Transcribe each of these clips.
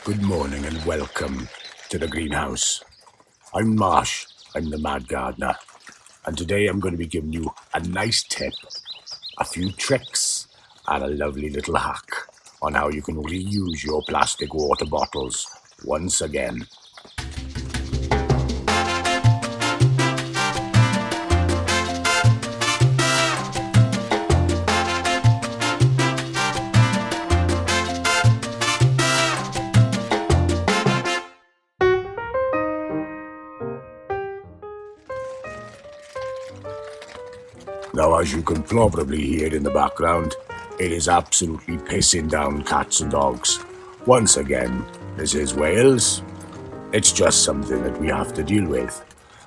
Good morning and welcome to the greenhouse. I'm Marsh, I'm the mad gardener, and today I'm going to be giving you a nice tip, a few tricks, and a lovely little hack on how you can reuse your plastic water bottles once again. Now, as you can probably hear in the background, it is absolutely pissing down cats and dogs. Once again, this is Wales. It's just something that we have to deal with.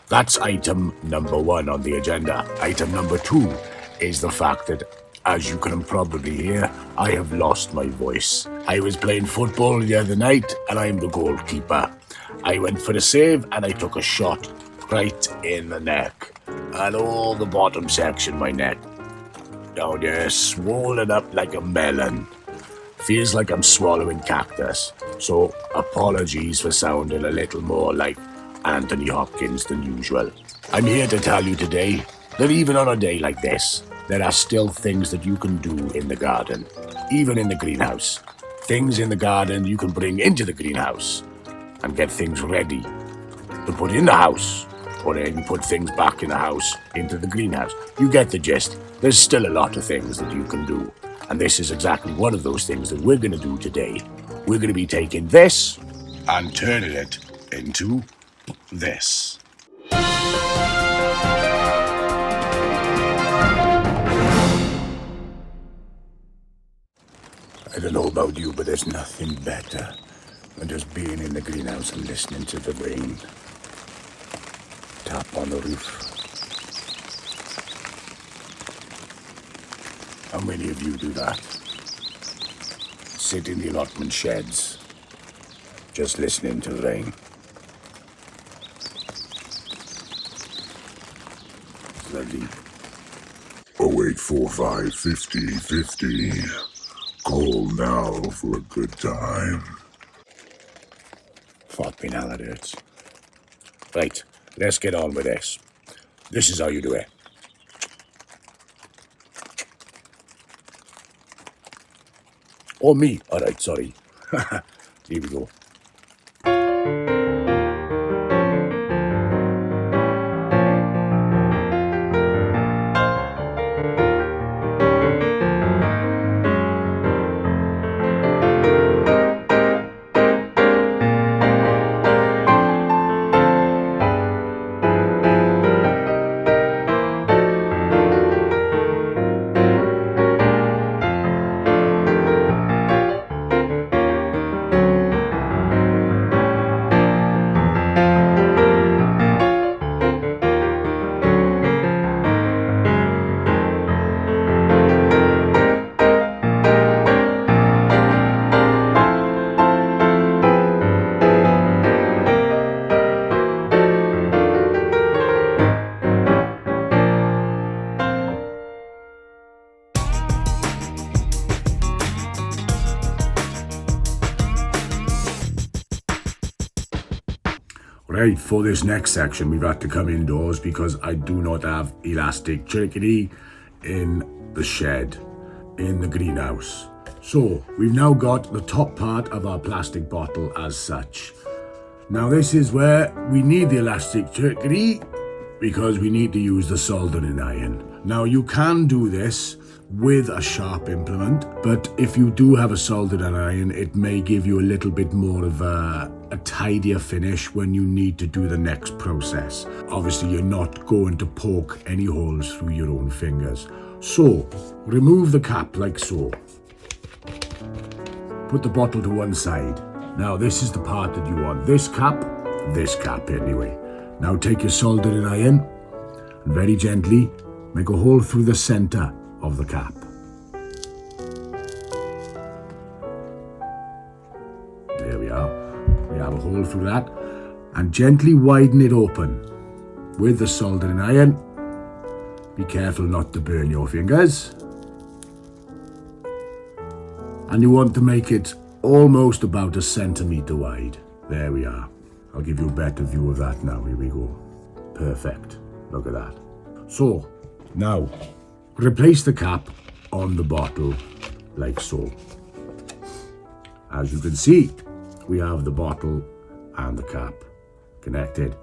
That's item number 1 on the agenda. Item number 2 is the fact that, as you can probably hear, I have lost my voice. I was playing football the other night and I'm the goalkeeper. I went for a save and I took a shot right in the neck. And all the bottom section of my neck down there, swollen up like a melon. Feels like I'm swallowing cactus. So apologies for sounding a little more like Anthony Hopkins than usual. I'm here to tell you today that even on a day like this, there are still things that you can do in the garden, even in the greenhouse. Things in the garden you can bring into the greenhouse and get things ready to put in the house. Or then you put things back in the house, into the greenhouse. You get the gist. There's still a lot of things that you can do. And this is exactly one of those things that we're going to do today. We're going to be taking this and turning it into this. I don't know about you, but there's nothing better than just being in the greenhouse and listening to the rain tap on the roof. How many of you do that? Sit in the allotment sheds, just listening to the rain. It's lovely. 0845 50 50. Call now for a good time. Fucking hell, it hurts. Right. Let's get on with this. This is how you do it. Or me. Alright, sorry. Here we go. Right, for this next section, we've had to come indoors because I do not have elastic turkey in the shed, in the greenhouse. So, we've now got the top part of our plastic bottle as such. Now, this is where we need the elastic turkey because we need to use the soldering iron. Now, you can do this with a sharp implement, but if you do have a soldering iron, it may give you a little bit more of a tidier finish when you need to do the next process. Obviously, you're not going to poke any holes through your own fingers. So, remove the cap like so. Put the bottle to one side. Now, this is the part that you want. This cap anyway. Now take your soldering iron and very gently make a hole through the center of the cap. There we are. We have a hole through that, and gently widen it open with the soldering iron. Be careful not to burn your fingers. And you want to make it almost about a centimetre wide. There we are. I'll give you a better view of that now. Here we go. Perfect. Look at that. So, now, replace the cap on the bottle like so. As you can see, we have the bottle and the cap connected.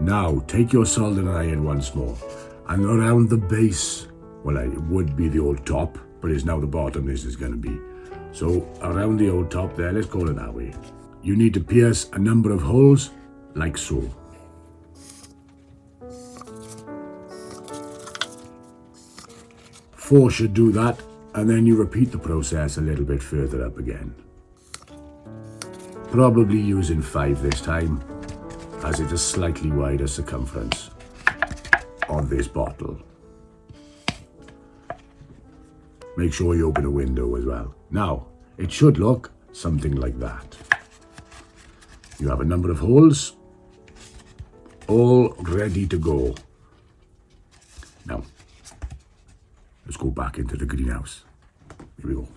Now, take your soldering iron once more, and around the base, well, it would be the old top, but it's now the bottom this is going to be. So, around the old top there, let's call it that way. You need to pierce a number of holes, like so. Four should do that, and then you repeat the process a little bit further up again. Probably using 5 this time, as it's a slightly wider circumference on this bottle. Make sure you open a window as well. Now, it should look something like that. You have a number of holes, all ready to go. Now, let's go back into the greenhouse. Here we go.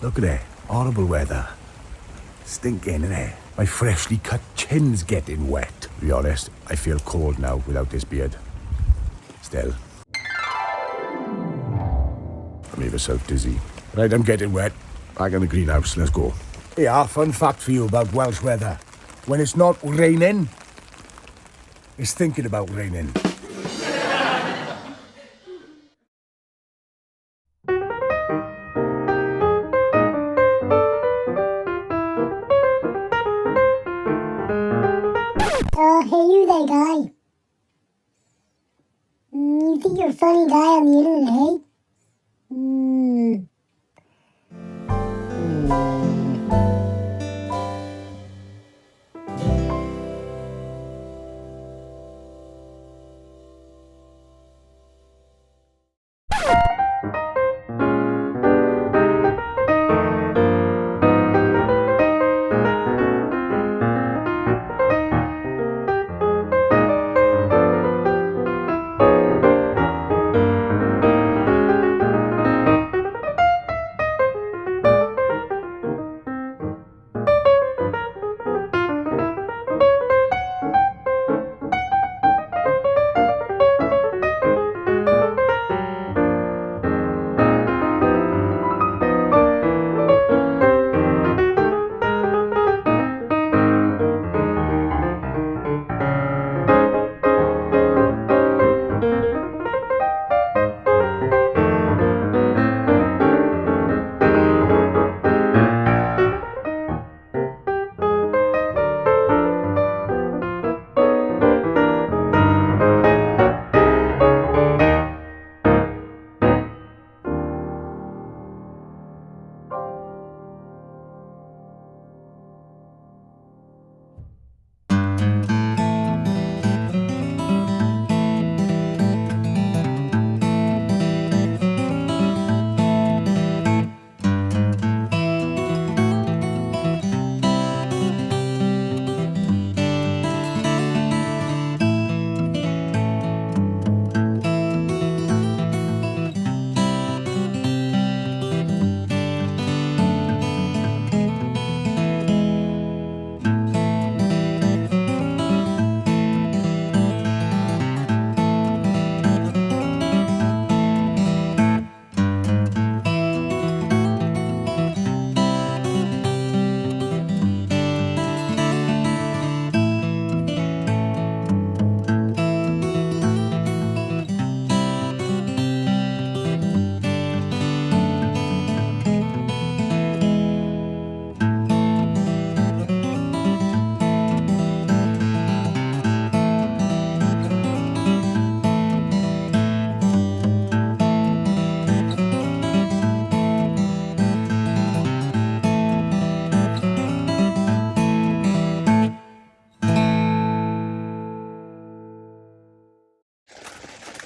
Look at it, horrible weather. Stinking, innit? My freshly cut chin's getting wet. To be honest, I feel cold now without this beard. Still. I made myself dizzy. Right, I'm getting wet. Back in the greenhouse, let's go. Yeah, fun fact for you about Welsh weather. When it's not raining, it's thinking about raining. Oh, hey you there, guy. You think you're a funny guy on the internet, hey?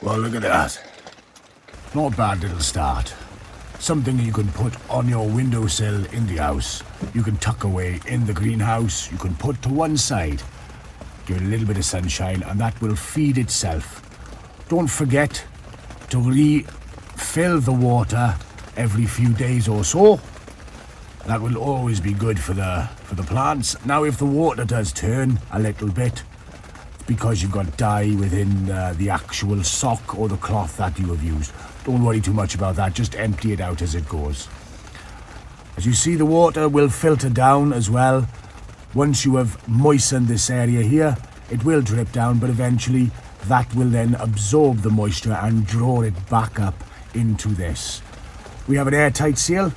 Well, look at that. Not a bad little start. Something you can put on your windowsill in the house. You can tuck away in the greenhouse. You can put to one side. Give it a little bit of sunshine and that will feed itself Don't forget to refill the water every few days or so. That will always be good for the plants. Now, if the water does turn a little bit, it's because you've got dye within the actual sock or the cloth that you have used. Don't worry too much about that. Just empty it out as it goes. As you see, the water will filter down as well. Once you have moistened this area here, it will drip down, but eventually that will then absorb the moisture and draw it back up into this. We have an airtight seal,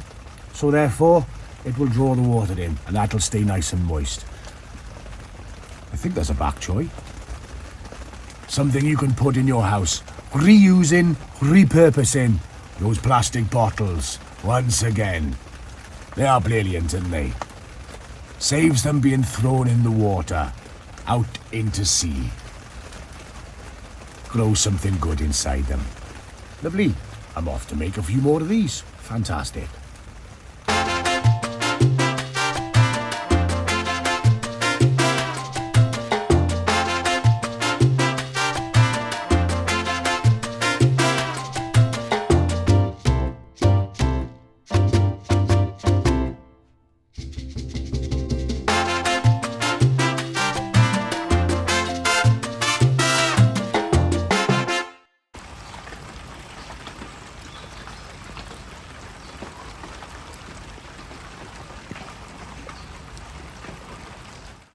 so therefore it will draw the water in, and that'll stay nice and moist. I think there's a bok choy. Something you can put in your house. Reusing, repurposing those plastic bottles. Once again, they are brilliant, aren't they? Saves them being thrown in the water, out into sea. Grow something good inside them. Lovely. I'm off to make a few more of these. Fantastic.